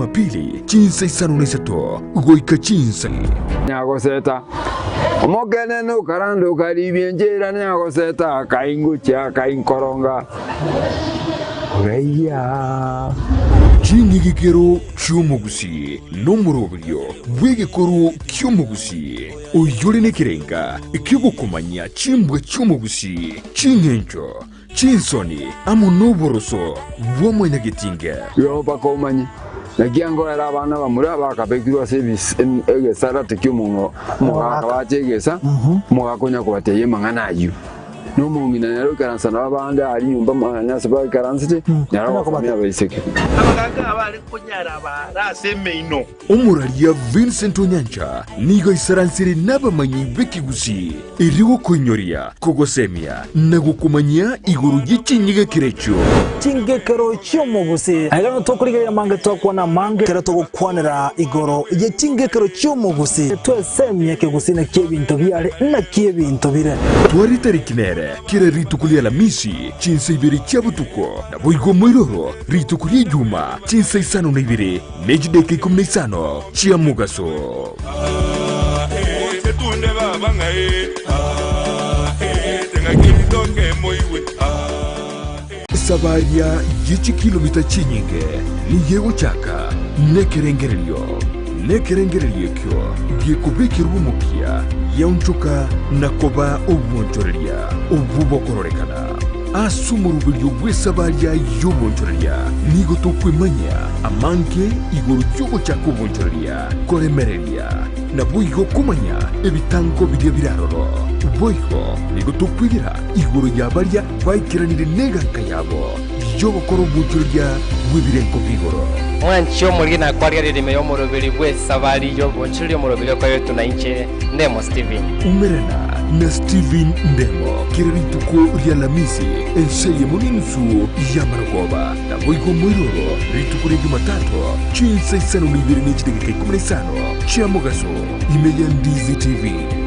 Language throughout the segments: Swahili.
Jumapili Chinsa Isato goika Chinsa nyago seta omogene no karando karibienjera nyago seta kaingucha kainkoronga oreya Chingigikero cyumugusi nomurobyo wegekoro cyumugusi oyore nekirenga ikigukumanya chimbwe cyumugusi chingenjo chinsoni amunoboroso womwenyagitinga yo bakomanyi nagiango era abana bamura bakabekirwa service egesara tekyumungo mugakabachegesa mugakonya kubateye mangana ayu no mumina yaro karansa nabanda ari nyumba manya saba karansite yaro komya bayiseke abaganga abari kunyara baraseme ino umuralia Vincent Onyancha nigo isaransire nabamanyi bekigusi iriwo konyoria kogosemia nagukumanya iguru gichinyiga kirecho tingekero cyumugusi agano tokuriga mange tokwana mange kera togukwanira igoro ye tingekero cyumugusi twesemye kegusi na kebinto byare na kebinto bire twari tarikinere kira ritukulia la misi Chinsa ibiri cyabutuko na boigo moiroro ritukulia juma Chinsa isano na ibiri nejideke kumne isano chia mugaso Sabaria yichi kilomita chinyinge ni yego chaka nekerengerelio kyo giekubekirwa umupia yaunchuka nakoba obwonchoreria obubokororekana asumurubilyo bwesabaria yobwonchoreria nigo tokwemanya amanke igoro cyogo chako obwonchoreria koremereria na boigo kumanya ebitango biria biraroro boigo nigo tokwigira igoro yabaria baikiranire neganka yabo yobokoro obwonchoreria bwebirenko bigoro mwancho mulina kwaria ririme yo murubiri bwe sabari yo bonchiri yo murubiri kwa yetu na inche Ndemo Steven umerena na Steven Ndemo kirituko rya lamisi enseye muninusu ya maragoba na boigo mwiroro rituko rya Jumatatu Chinsa isano nibiri nechidegeke 15 chia mugaso imeya Ndizi TV.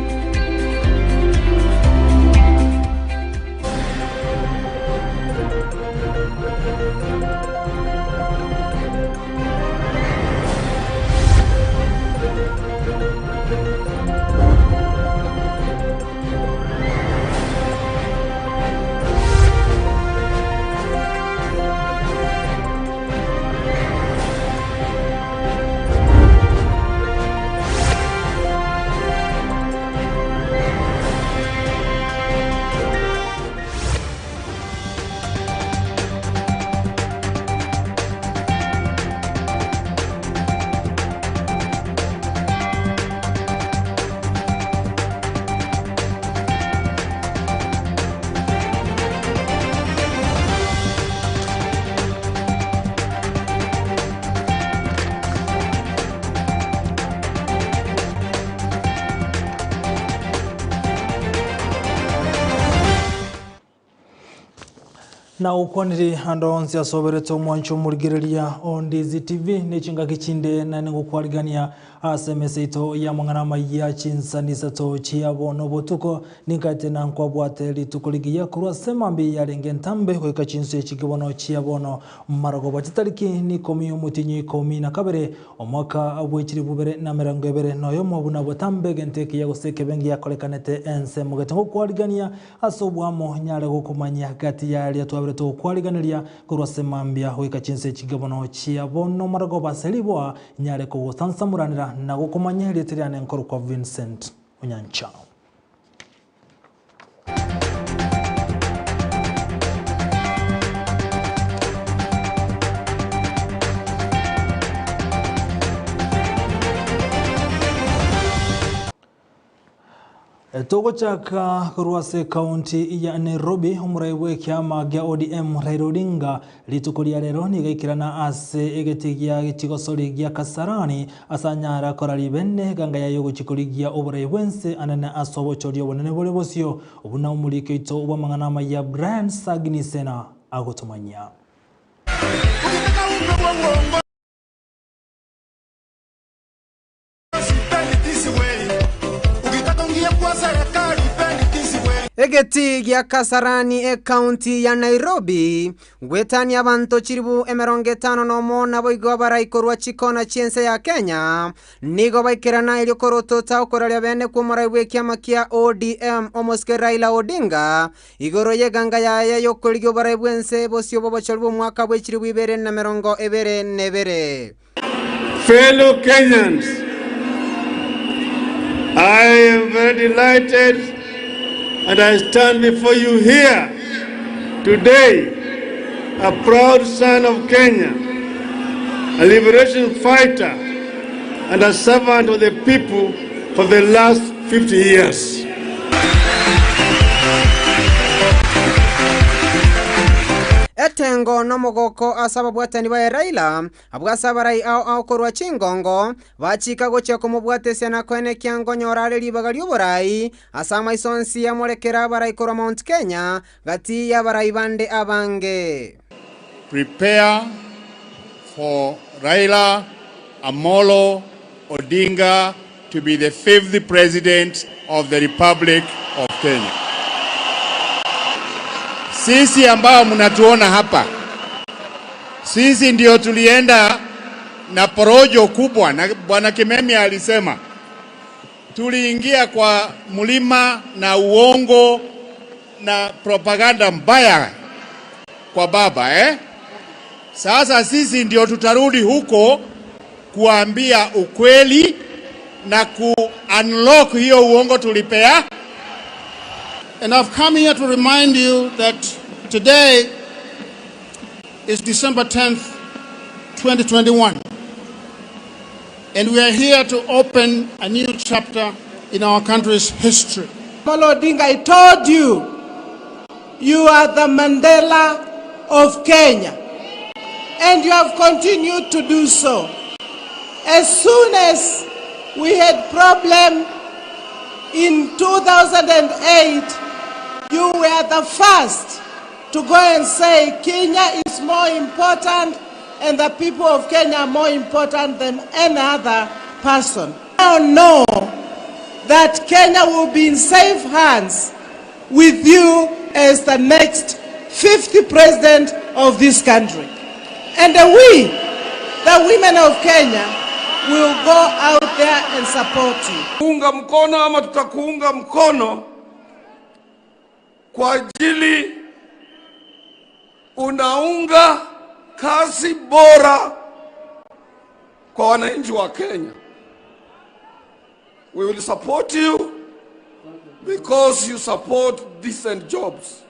na ukwaniri andonzi asobereto mwancho murigereria Ndizi TV nechinga kichinde na ngukwarigania asemeseito ya Amayia Chinsa Isato chiabo botuko nikate na nkwabwate litukuligia kurwa semambi ya lengentambe kweka Chinsa chikibono chiabono maragoba chitariki ni komi umutinyi komi na kabere omwaka abwechiri bubere na merango ebere noyo mwabuna botambe genteki ya guseke bengi ya kolekanete ense mugatengo kwarigania asobwamo nyale gukumanya gati ya ya twabereto kwariganiria kurwa semambia kweka Chinsa chikibono chiabono maragoba selibwa nyale ko sansamuranira na gukomanya leteriane nkoro kwa Vincent Onyancha. Togo chaka kurwase county ya Nairobi umuraiwe kyama gya ODM Raila Odinga litukulia rero nigaikirana ase egetigia gitigosori gya Kasarani asanyara korali benne ganga ya yogo chikuligia oburaiwense anana asobochori obonene bole bosio obuna umulike ito obamangana ya brand Sagnisena agotomanya. Segeti gya Kasarani county ya Nairobi gwetania abantu chiribu 50 na boigo baraikorwa chikona chiense ya Kenya nigo baikirana ilio korotota okoralia bene kumaraibwe kiama kia ODM omoske Raila Odinga igoro yeganga ya yokoligyo baraibwense bosio bobochorbu mwaka bwe chiribu 2022. Fellow Kenyans, I am very delighted and I stand before you here today, a proud son of Kenya, a liberation fighter, and a servant of the people for the last 50 years. Etengo no mogoko asaba bwatani ba Raila abwasabarai au korwa chingongo bachika gocha kumubwatese na kwene kyango nyorare libaga lyoborai asama isonsi ya molekera barai korwa Mount Kenya gati ya barai bande abange. Prepare for Raila Amolo Odinga to be the 5th president of the Republic of Kenya. Sisi ambao mnatuona hapa, sisi ndio tulienda na porojo kubwa, na Bwana Kimemi alisema tuliingia kwa mlima na uongo na propaganda mbaya kwa baba Sasa sisi ndio tutarudi huko kuambia ukweli na ku-unlock hiyo uongo tulipea. And I've come here to remind you that today is December 10th, 2021. And we are here to open a new chapter in our country's history. Amolo Odinga, I told you, you are the Mandela of Kenya. And you have continued to do so. As soon as we had problem in 2008, you were the first to go and say Kenya is more important and the people of Kenya are more important than any other person. Now know that Kenya will be in safe hands with you as the next 50th president of this country. And we, the women of Kenya, will go out there and support you. Kuunga mkono ama tutakuunga mkono kwa ajili unaunga kazi bora kwa wananchi wa Kenya. We will support you because you support decent jobs.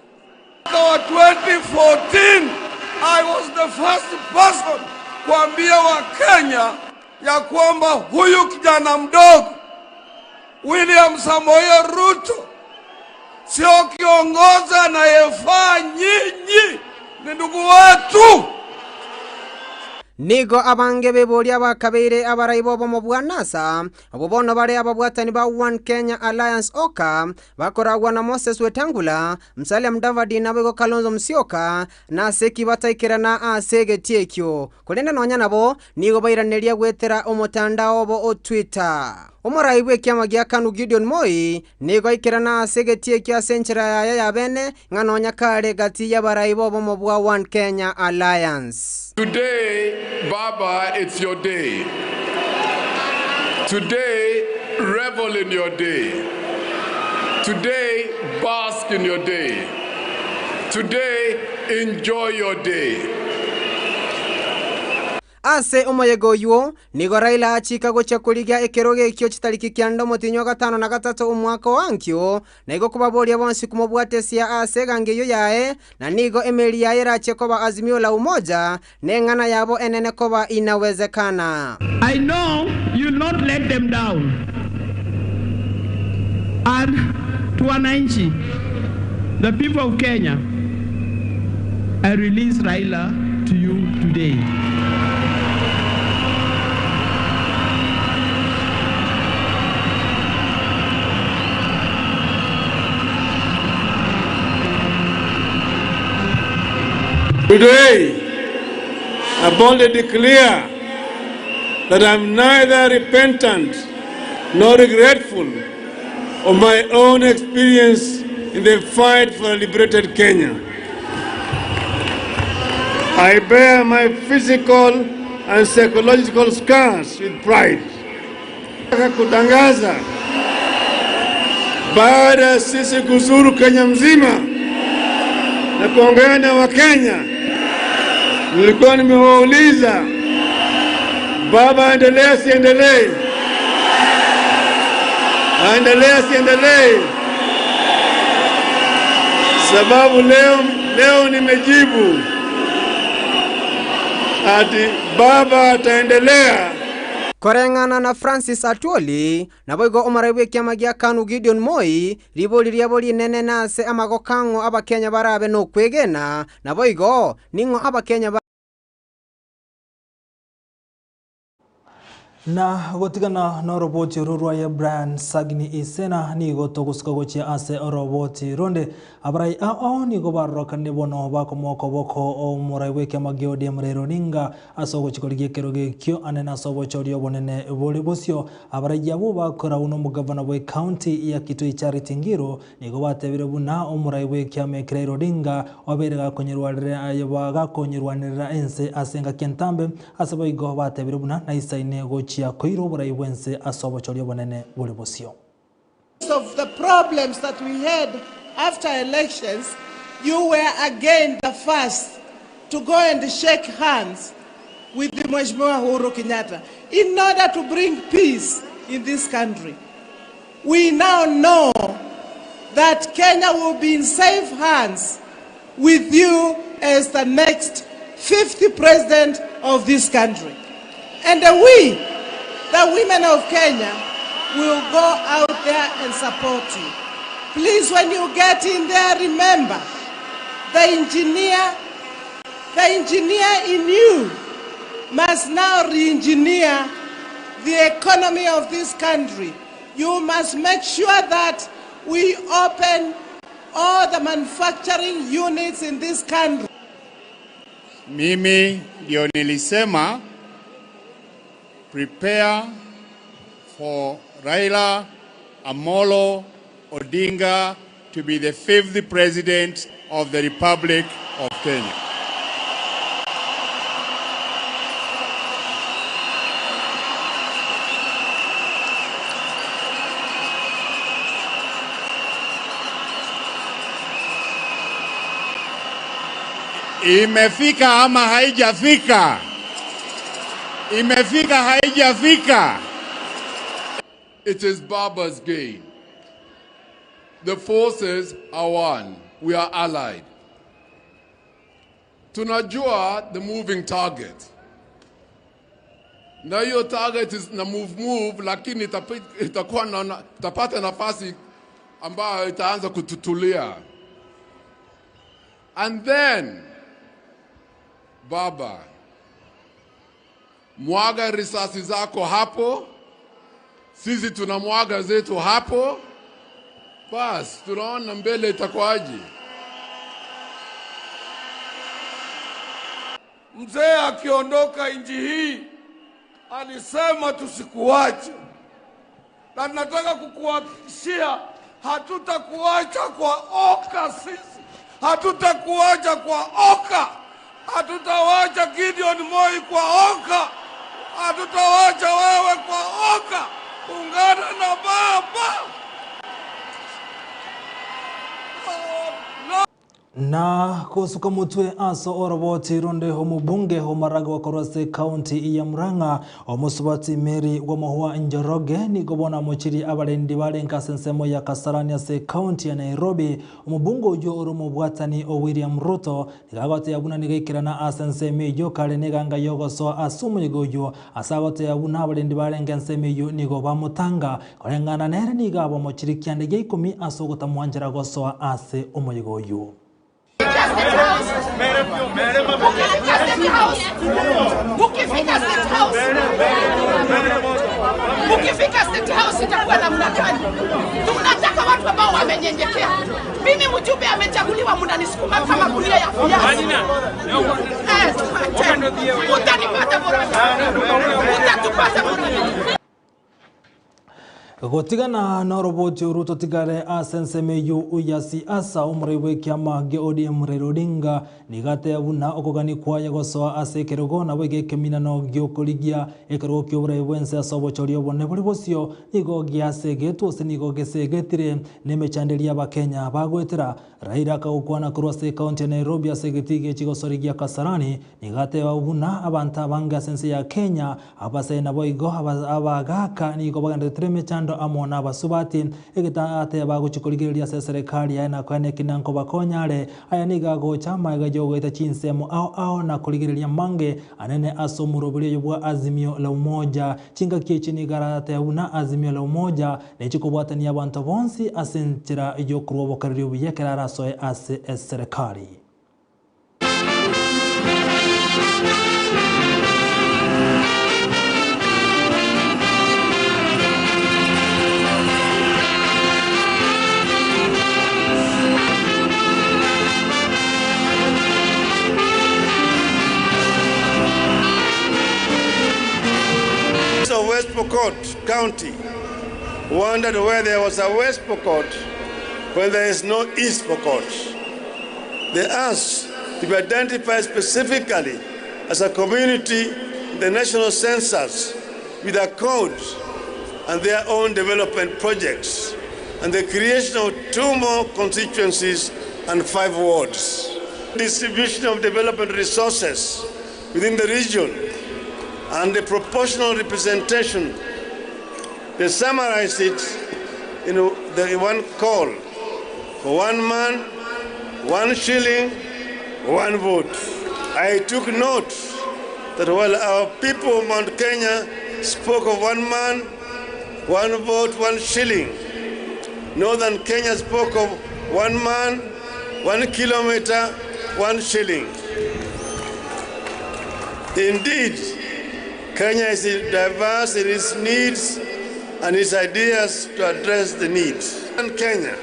In 2014, I was the first person kuambia wa Kenya ya kwamba huyu kijana mdogo William Samoei Ruto sio kiongozi anayefaa, nyinyi ni ndugu wetu. Nigo abange bebolia bakabere abaraibo bomo bwanasa abobono bare ababwatani ba One Kenya Alliance Oka bakoragwa na Moses Wetangula Musalia Mudavadi na Bego Kalonzo Musyoka na seki bataikirana asege tiekyo kulenda nonya nabo nigo bairaneria gwetera omutandao bo o Twitter. Omoraiwe kiama gya KANU Gideon Moi nigo ikirana asege tiekyo asenchera ya bene nganonya kare gati ya baraibo bomo bwa One Kenya Alliance. Today, Baba, it's your day. Today, revel in your day. Today, bask in your day. Today, enjoy your day. Ase omoyego yuo nigo Raila achika gocha kuliga ekeroge ekyo chitariki kyando motinyo 5 na 3 omwaka wankyo na igo kubaboria bonsi kumobwatesia ase gangeyo yae na nigo emeli yae rache koba azimio la umoja nengana yabo enene koba inawezekana. I know you'll not let them down. And to wananchi, the people of Kenya, I release Raila to you today. Today, I boldly declare that I'm neither repentant nor regretful of my own experience in the fight for a liberated Kenya. I bear my physical and psychological scars with pride. Kutangaza baada ya sisi kuzuru Kenya mzima na kuongea na Wakenya, nilikuwa nimewauliza baba, endelea siendelee, endelea siendelee, sababu leo nimejibu ati baba ataendelea. Korengana na Francis Atwoli na boigo omaraiwe kiama gia KANU Gideon Moi riboli nene nase amago kango aba Kenya barabe no kwegena na boigo ningo aba Kenya na gotigana no roboti rurwa ya Brian Sagni Isena ni gotoguska gochia ase roboti ronde abrai ao ni gobarroka ne bono bako moko boko o muraiwe kama geode mrero ninga aso gochikoligie keroge kyo anena sobo chorio bonene bole bosio abrai yabo bakora uno mugavana we county ya Kitui Charity Ngiro ni gobatebire buna o muraiwe kama krero dinga oberega konyerwalire ayobaga konyerwanira ense asenga kentambe asabo igo batebire buna na isaine gochi of the problems that we had after elections, you were again the first to go and shake hands with the Mheshimiwa Uhuru Kenyatta in order to bring peace in this country. We now know that Kenya will be in safe hands with you as the next 50th president of this country. And we, the women of Kenya, will go out there and support you. Please, when you get in there, remember, the engineer in you must now re-engineer the economy of this country. You must make sure that we open all the manufacturing units in this country. Mimi ndio nilisema prepare for Raila Amolo Odinga to be the 5th president of the Republic of Kenya. Imefika ama haijafika? Imefika haijafika? It is Baba's gain. The forces are one. We are allied. Tunajua the moving target. Na hiyo target is na move, lakini itapata nafasi ambayo itaanza kututulia. And then, Baba, mwaga risasi zako hapo, sisi tunamwaga zetu hapo, bas tunaona mbele itakuwaje. Mzee akiondoka nchi hii alisema tusikuache, na nataka kukuhakikishia hatutakuacha kwa oka. Sisi hatutakuacha kwa oka. Hatutawacha Gideon Moi kwa oka. Hatutawacha wewe kwa oka. Ungana na Baba. Na kusuka mutwe aso oroboti ronde homubunge homaraga wa Korose County ya Murang'a omusubati Mary wa Mahua Njoroge ni gobona mochiri abarendi barenga sensemo ya Kasarani ase County ya Nairobi omubunge ujo oromo bwatani o William Ruto nigagote yabuna nigekirana asenseme yo kale neganga yogoso asumu nigojo asagote yabuna abarendi barenga nseme yo nigo bamutanga korengana nere nigabo mochiri kyande geikumi aso gotamwanjira goso ase omoyigoyo. Ukifika State House itakuwa namna gani? Tunataka watu ambao wamenyenyekea. Mimi mjumbe amechaguliwa, mnanisukuma kama gunia ya viazi. Utanipata bora. Utatupata bora. Gotigana na roboti uruto tigare asensemeyu uya siasa umrewe kiama ge ODM Raila nigate abuna okogani kwaya gosoa asekerego na bege keminano gyokoligia ekero kyobrewe nse asobochorio bonne buri bosio nigo giasege twose nigo gesegetire nemechandelia abakenya bagwetera Raila kagukwana kurwase county ya Nairobi asegetige chigosorigia Kasarani nigate abuna abanta banga sense ya Kenya abase na boigo abagaka nigo bagandetire mechando amona basubati egita ate baguchikoligeria serikali yana kwane kinanko bakonyare aya niga gocha maiga jogoita chinsemo ao na koligeria mange anene asomurobulio yobwa azimio la umoja chinga kiechini garate una azimio la umoja nechikobwatania abantu bonsi asentira yokurobo kario biyekera rasoe ase serikali. West Pokot County wondered where there was a West Pokot when there is no East Pokot. They asked to be identified specifically as a community in the national census with a code and their own development projects, and the creation of 2 more constituencies and 5 wards. Distribution of development resources within the region and the proportional representation. They summarize it in the one call for 1 man, 1 shilling, 1 vote. I took note that while our people of Mount Kenya spoke of 1 man, 1 vote, 1 shilling, Northern Kenya spoke of 1 man, 1 kilometer, 1 shilling. Indeed, Kenya is diverse in its needs and its ideas to address the needs. In Kenya,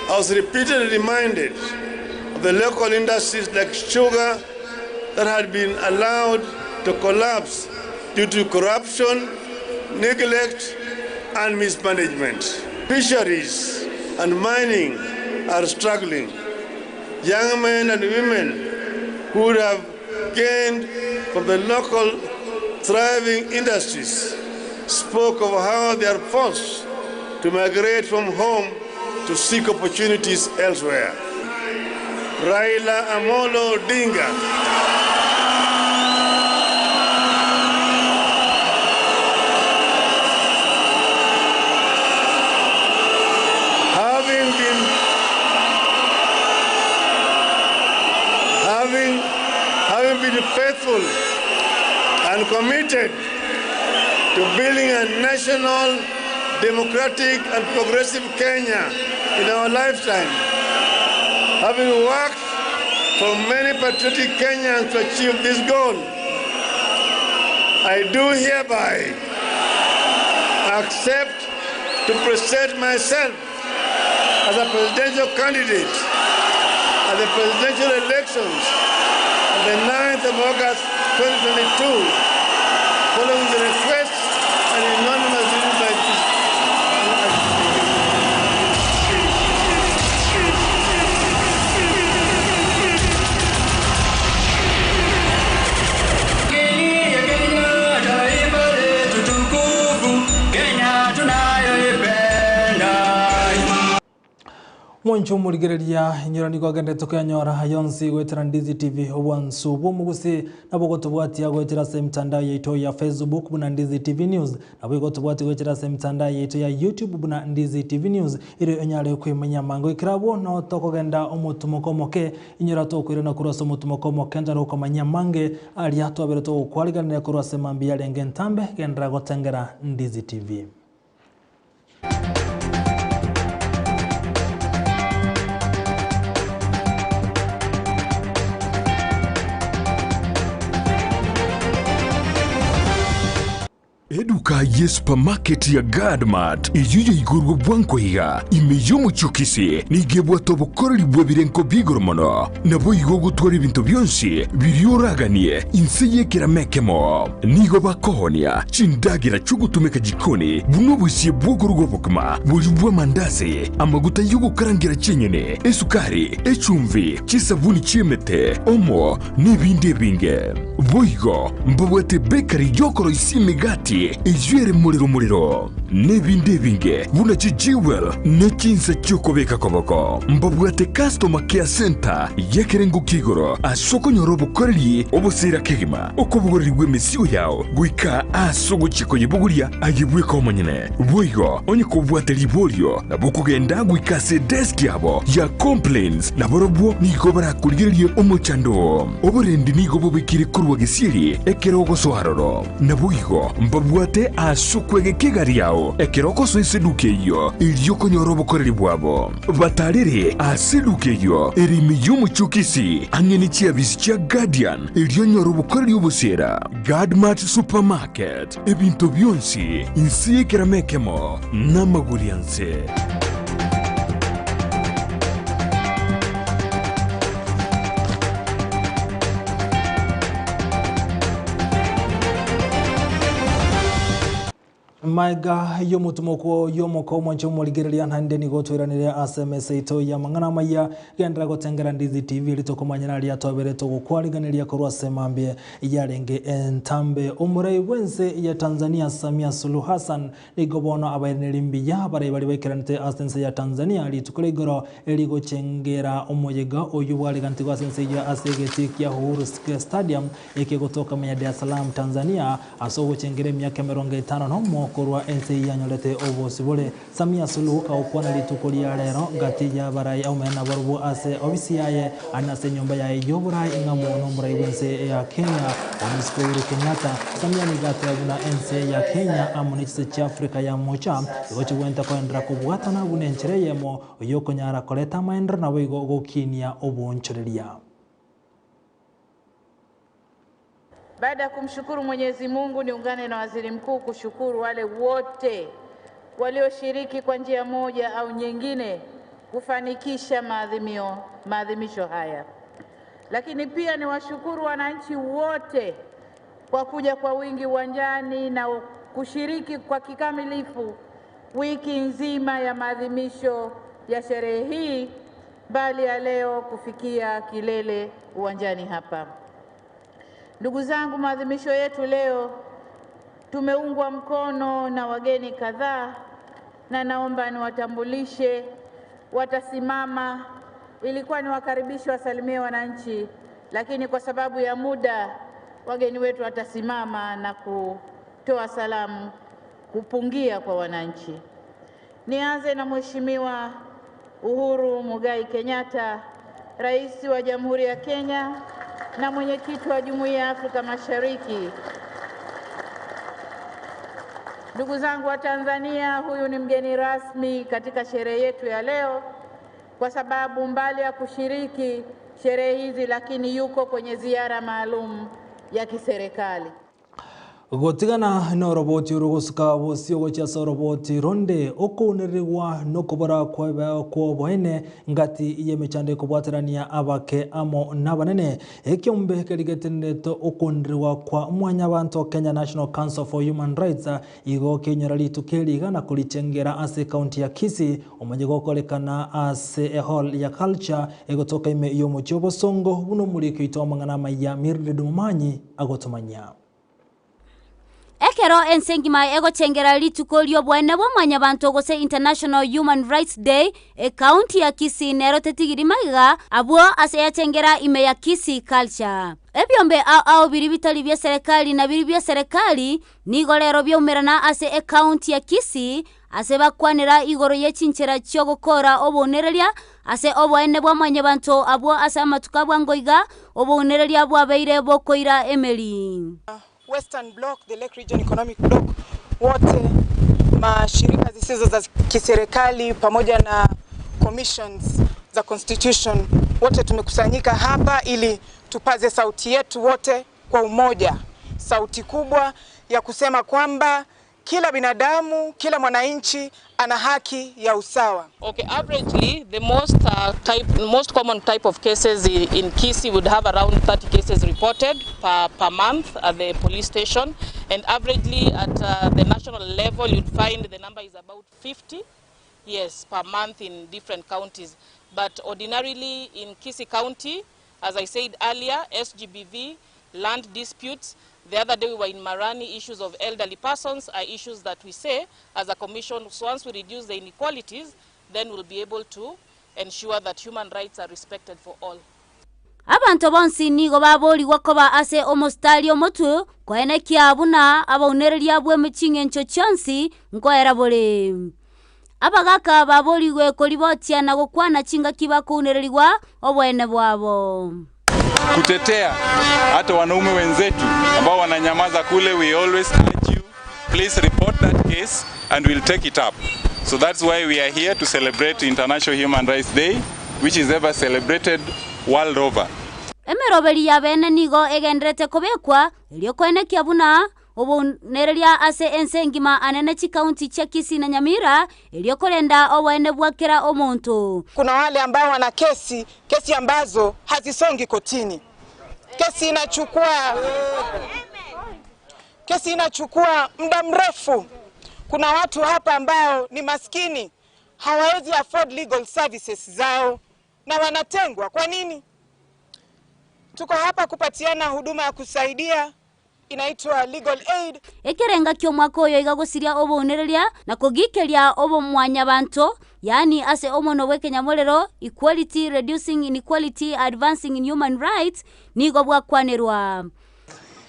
I was repeatedly reminded of the local industries like sugar that had been allowed to collapse due to corruption, neglect, and mismanagement. Fisheries and mining are struggling. Young men and women who would have gained from the local thriving industries spoke of how they are forced to migrate from home to seek opportunities elsewhere. Raila Amolo Odinga having been faithful and committed to building a national, democratic and progressive Kenya in our lifetime. Having worked for many patriotic Kenyans to achieve this goal, I do hereby accept to present myself as a presidential candidate at the presidential elections on the 9th of August 2022, following the request and unanimous decision by Mwancho murigereria inyurani kwa gende tukanyora yonsi gwetera Ndizi TV obwansu bumugusi nabo tubwatia gwetera se mtandao yetu ya Facebook buna Ndizi TV News nabo tubwatia gwetera se mtandao yetu ya YouTube buna Ndizi TV News ire enyale kwimenya mango ikirabo no tokogenda omutumukomoke inyura tokwire na kurasa omutumukomoke ndaro komanya mange ali atwabere to kwaliganira kurasa mambi ya lengentambe gendra gotengera Ndizi TV. Eduka ye supermarket ya Gadmart ijuye igurwa bwanko higa imiyomu chukisi nigebwa tobokoreri bwebirenko bigoromono nabo igogo twari ibintu byonsi biryoraganie inseye kiramekemo nigo bakohonia chindagira chugutumeka jikoni buno busiye bwogorwa bukma bujubwa mandazi amaguta yugo karangira chenyene esukari echumvi chisabuni chimete omo nibinde binge boigo mbabwate bakery yokoro isimigati ijwere muriro nebinde binge buna chijiwel nechinsa chukobeka koboko mbabwate customer care center yekerengo kigoro asoko nyorobo koreli obosira kegima okobugoreri bwemisiyo yao guika asogo chiko yibuguria agibwe komanyene boigo onye kobwate libolio nabukugenda guika se desk yabo ya complaints naborobwo niko barakuligerie omochando oborendi niko bobekire kurwa gesiri ekerogo soharoro naboigo mbabwate asukwege kigari yao ekeroko so iseduke yo ilyoko nyorobo koreli bwabo batarere aseduke yo erimi y'umuchukisi angeni chiabisi cha Guardian ilyo nyorobo koreli ubusera Gadmart supermarket ebintu byonsi insiye kiramekemo namagurianse. Maiga yomutumoko yomoko mwancho moligerelia hande ni gotwiranire SMS ito ya mangana maya gendera gotengera Ndizi TV litokomanyana lia tobereto gukwaliganiria kurwa semambie yarenge entambe umurai wense ya Tanzania Samia Suluhu Hassan igobona abayenelimbi ya bare bari bekeranite asense ya Tanzania litukulegoro eligo chengera omuyega oyubwali kantigo asense ya asegeti ya Uhuru Stadium eke kutoka mya Dar es Salaam Tanzania asogo chengere myaka 50 nomo kurwa ense yanyolete obosibole Samia Suluhu kaukwana litukulia lero ngati ya barai au mena barubu ase ofisi yaye anase nyumba ya ijoburai ingamu onomurai wense ya Kenya Amisko Uhuru Kenyatta Samia nigati abuna ense ya Kenya amunichise cha Afrika ya mocha igochi wenta kwa ndra kubwata na abune nchereyemo yoko nyara koleta maendra na wigo gokinia oboncherelia. Baada ya kumshukuru Mwenyezi Mungu, niungane na Waziri Mkuu kushukuru wale wote walioshiriki kwa njia moja au nyingine kufanikisha maadhimisho haya. Lakini pia niwashukuru wananchi wote kwa kuja kwa wingi uwanjani na kushiriki kwa kikamilifu wiki nzima ya maadhimisho ya sherehe hii, bali ya leo kufikia kilele uwanjani hapa. Ndugu zangu, maadhimisho yetu leo tumeungwa mkono na wageni kadhaa, na naomba niwatambulishe. Watasimama, ilikuwa ni wakaribisho wasalimie wananchi, lakini kwa sababu ya muda wageni wetu watasimama na kutoa salamu kupungia kwa wananchi. Nianze na Mheshimiwa Uhuru Muigai Kenyatta, Rais wa Jamhuri ya Kenya na mwenyekiti wa Jumuiya ya Afrika Mashariki. Ndugu zangu wa Tanzania, huyu ni mgeni rasmi katika sherehe yetu ya leo, kwa sababu mbali ya kushiriki sherehe hizi, lakini yuko kwenye ziara maalum ya kiserikali. Gotigana no roboti urugusuka bosio gocha so roboti ronde okonerwa no kobara kwa boene ngati yemechande kubwaterania abake amo nabanene ekyombe keligeteneto okonerwa kwa mwanya bantu Kenya National Council for Human Rights igo kenyarali tukeliga na kulichengera ase county ya Kisii omanyego kolekana ase hall ya culture egotoka ime yomo chobo songo buno muri kwito mangana maya mirde dumanyi agotomanya. Ekero ensengima ego chengera litukolio bwana bomanya bantu gose International Human Rights Day county ya Kisii nero tetigirimaga abwo ase ya chengera ime ya Kisii culture. Ebyombe au biribitali bya serikali na biribya serikali nigolero byomerana ase county ya Kisii ase bakwanira igoro yechinchera cyo gukora obonereria ase obwene bwamanya bantu abwo ase amatuka bwangoiga obonereria bwabeire bokoira emeli. Western Bloc, the Lake Region Economic Bloc, wote mashirika zisizo za kiserikali pamoja na commissions za constitution, wote tumekusanyika hapa ili tupaze sauti yetu wote kwa umoja, sauti kubwa ya kusema kwamba kila binadamu, kila mwananchi ana haki ya usawa. Okay, averagely the most common type of cases in Kisii would have around 30 cases reported per month at the police station, and averagely at the national level you'd find the number is about 50, yes, per month in different counties. But ordinarily in Kisii County, as I said earlier, SGBV, land disputes. The other day we were in Marani, issues of elderly persons are issues that we say as a commission, so once we reduce the inequalities, then we'll be able to ensure that human rights are respected for all. Abantu bonsi nigo baboliwa koba ase omostali omotu kwene kiabuna abaunereria bwe michinge ncho chonsi nkoera bole abagaka baboliwe kolibotia na gukwana chinga kiba kunereriwa obwene bwabo kutetea hata wanaume wenzetu ambao wananyamaza kule. We always urge you, please report that case and we'll take it up. So that's why we are here to celebrate International Human Rights Day, which is ever celebrated world over. Emerobeli ya bene nigo egendrete kobekwa ilio kwene kiabuna obunereria ase ensengima anene chikaunti cha Kisii na Nyamira ilio kolenda obwene bwakera omuntu. Kuna wale ambao wana kesi ambazo hazisongi kotini. Kesi inachukua muda mrefu. Kuna watu hapa ambao ni maskini, hawawezi afford legal services zao na wanatengwa. Kwa nini? Tuko hapa kupatiana huduma ya kusaidia, inaitwa legal aid. Ekerenga kyo mwaka oyo igagosiria obunereria na kugikeria obo mwanya bantu, yani ase omono wekenya molero equality, reducing inequality, advancing in human rights nigo bwakwanerwa.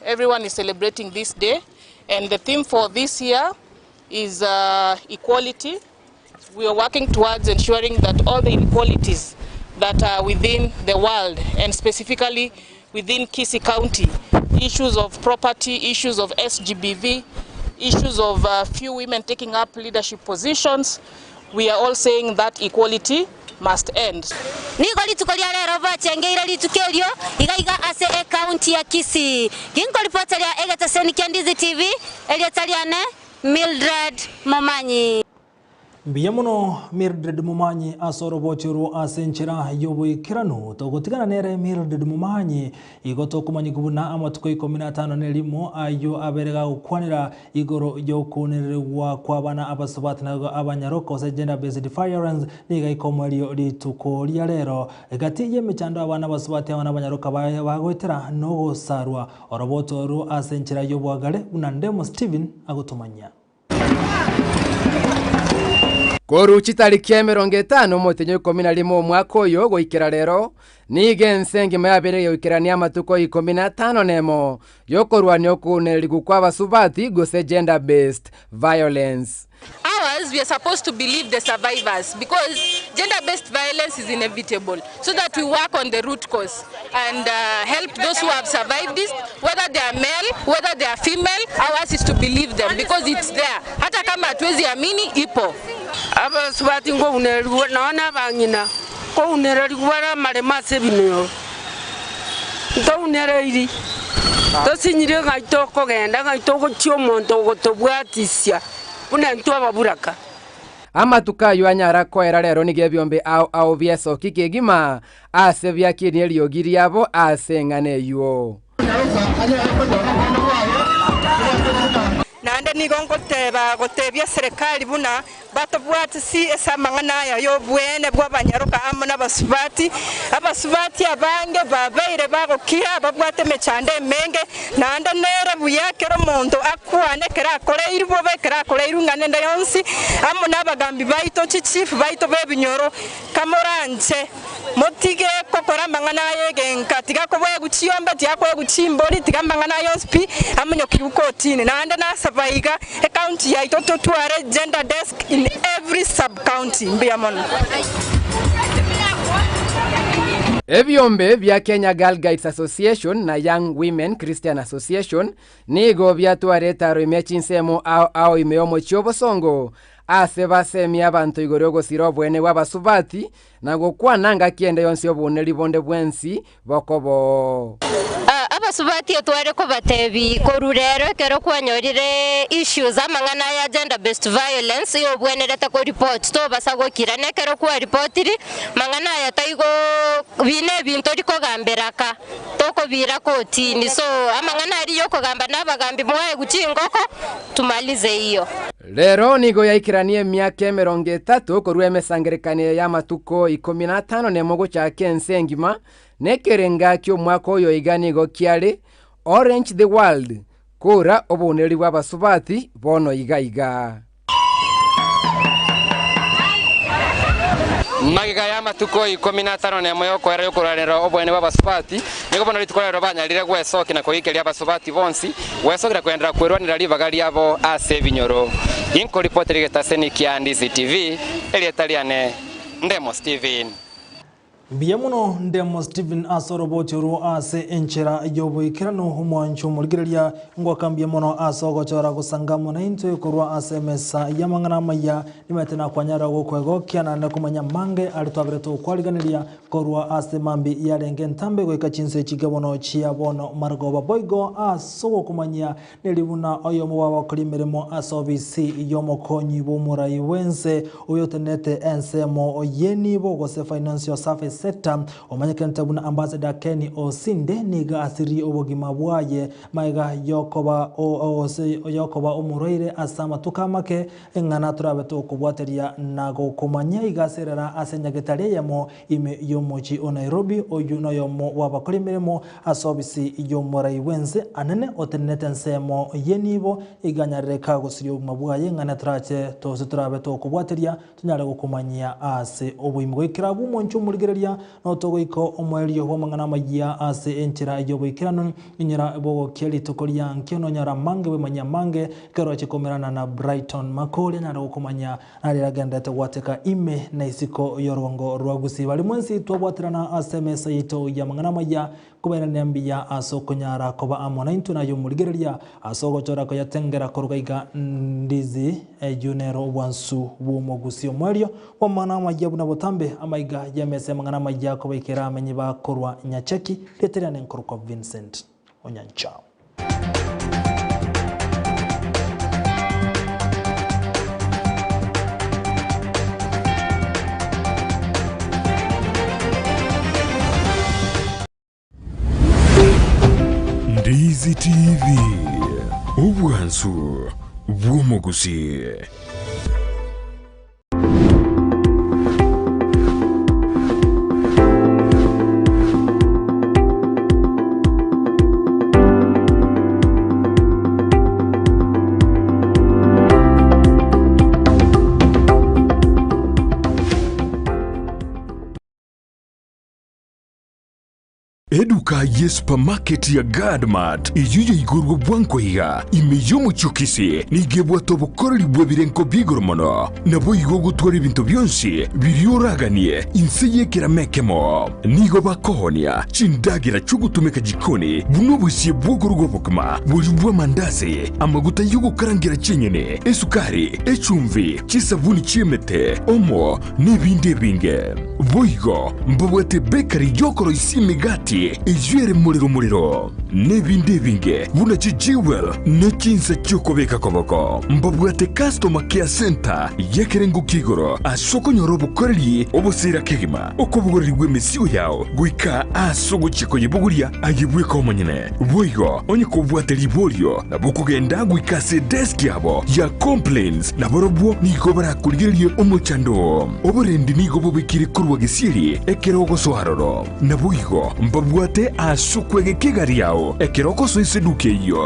Everyone is celebrating this day, and the theme for this year is equality. We are working towards ensuring that all the inequalities that are within the world, and specifically within Kisii County, issues of property, issues of SGBV, issues of few women taking up leadership positions, we are all saying that equality must end. Nigoli tukolia lero bachengeira litukelio igaiga ase county ya Kisii. Kinko reporter ya Egetaseni Ndizi TV, Eliataliane Mildred Momanyi. Biyamuno Mildred Momanyi asoro bochuru asenchira yobu kirano togotigana nere Mildred Momanyi igoto kumanyi kubuna amatuko 15 nelimo ayo aberega ukwanira igoro yo kunerwa kwa bana abasubati na abanyaroko se gender based violence niga ikomalio lituko lya lero gati yemechando abana basubati abana abanyaroka bagwetera no sarwa oroboto ru asenchira yobu agale unandemo Steven agutumanya. Koruchi tariki ya 50 mutenyo 11 mwaka uyu goikira lero nige nsengima yabere yoikirania amatuko 15 nemo yokorwanio kunererigu kwa basubati gose gender based violence. Ours, we are supposed to believe the survivors because gender-based violence is inevitable, so that we work on the root cause and help those who have survived this, whether they are male, whether they are female. Ours is to believe them because it's there. Hata kama hatuwezi amini ipo. Aba subati ngo unerwa naona bangina ko unerwa ra maremase bino to unereri to sinyire gaito ko genda gaito ko chiomonto gotobwatisia una ntu ababuraka amatukayo anyara koera lero nige byombe ao byeso kikegima ase byakini eliogiri yabo asengane yo nande nigongo teba gotebya serikali buna batobwati si esamangana ya yo bwene bwabanyaruka amana basubati abange babeire bagokira babwate mechande menge nande nere buyakero mondo akwane kera koleiru bobekera koleiru ngane yonsi amana bagambi baito chief baito bebinyoro kamoranje motige kokora mangana yegenka tigako bwe guchiomba tiakwe guchimbori tigamangana yonspi amunyo kirukotini nande nasabaiga county ya itoto tuare gender desk in every sub county mbiamono. Ebyombe bya Kenya Girl Guides Association na Young Women Christian Association nigo byatwareta Amayia Chinsa ao imeomo chobosongo ase basemi abantu igoryogo siro bwene wabasubati na gokwananga kiende yonsi obuneri bonde bwensi bokobo. abasubati tware ko batebi korurero kero kwanyorire issues amangana ya gender based violence yo bwenereta ko report to basago kirane kero kwa reportiri mangana ya taigo bine bintu riko gamberaka toko bira kotini so amangana ari yo kogamba nabagambi mwaye gucingoko tumalize iyo rero nigo yaikiranie myaka 30 korwa emesangerekanie ya matuko 15 nemogo chake nsengima nekerenga kyo mwaka oyo iganigo kiari Orange the World kura oboneri bw'abasubati bono igaiga magiga ya matuko 15 nemo yokwera yokuranira obwene b'abasubati niko bono ritukorero banyarire gwesokina koikeria abasubati bonsi wesokira kwendera kwerwanira ribagali abo ase binyoro inko reporter getaseni kia Ndizi TV elietaliane Ndemo Steven Biyamuno Ndemo Steven asorobotiro ase enchera yoboikirano humwancho murgireria ngwakambye mono asogochora gusangamo na into yokorwa ase mesa yamangana maya nimetena kwanyara gukwegokia na kumanya mange alitwabireto kwaliganiria korwa ase mambi yarenge ntambe goika chinse chigabono chia bono margoba boigo asogo kumanya nelibuna oyomo wa bakolimeremo asobisi yomokonyi bomurai wense uyotenete ensemo oyeni bogose financial service sector omanyekenta buna ambassador Kenny Osinde niga asiri obogima bwaye maiga yokoba yokoba umuroire asama tukamake engana turabeto kubwateria nago kumanya igaserera asenyagetare yamo ime yomochi o Nairobi oyuno yomo wabakolimeremo asobisi yomorai wense anene otenete nsemo yenibo iganyareka gusiri obugima bwaye ngana trache to turabeto kubwateria tunyare gukumanya ase obuyimgo ikirabu moncho murigereria no togoiko omwelio ho mangana magia ase enchera yoboikirano inyara bogo keli tokoria nkeno nyara mange we manya mange kero chikomerana na Brighton Makole nyara gukumanya nari ragenda wateka ime na isiko yorongo rwagusi bali mwensi twabwatirana ase mesa ito ya mangana magia kubera nyambia asokonyara koba amona into nayo murigereria asogochora ko yatengera korugaiga Ndizi junero wansu bumogusi omwelio wa mangana magia buna botambe amaiga yamese mangana magia ko baikera amenyi bakorwa nyacheki leterane nkorko Vincent Onyanchao Ndizi TV Obwansu Bwomogusi Eduka ye supermarket ya Gadmart iyuye igurwa bwanko higa imiyomo chukisi nigebwa tobokoreri bwebirenko bigoromono nabo igogo twari ibintu byonsi birioraganie inseye kiramekemo nigo bakohonia chindagira chugutumeka jikoni bunobusiye bwogorwa bokma bujubwa mandazi amaguta yugo karangira chenyene esukari echumvi chisabuni chimete omo nibinde binge boigo mbobwete bakery yokoro isimigati ijwere muriro nebinde binge buna chijiwel nechinsa chukobeka koboko mbobwete customer care center yekerengo kigoro asoko nyorobo koreli obosira kegima okobugoreri bwemesiyo yao guika asogo chiko yebuguria ayibwe komonyene boigo onye kobwate liborio nabukugenda guika se desk yabo ya complaints naborobwo niko barakuligerie omochando oborendi niko bobekire kurwa gesiri ekerogo soharoro nabuigo mbobwate asukwege kigari yao ekeroko so iseduke iyo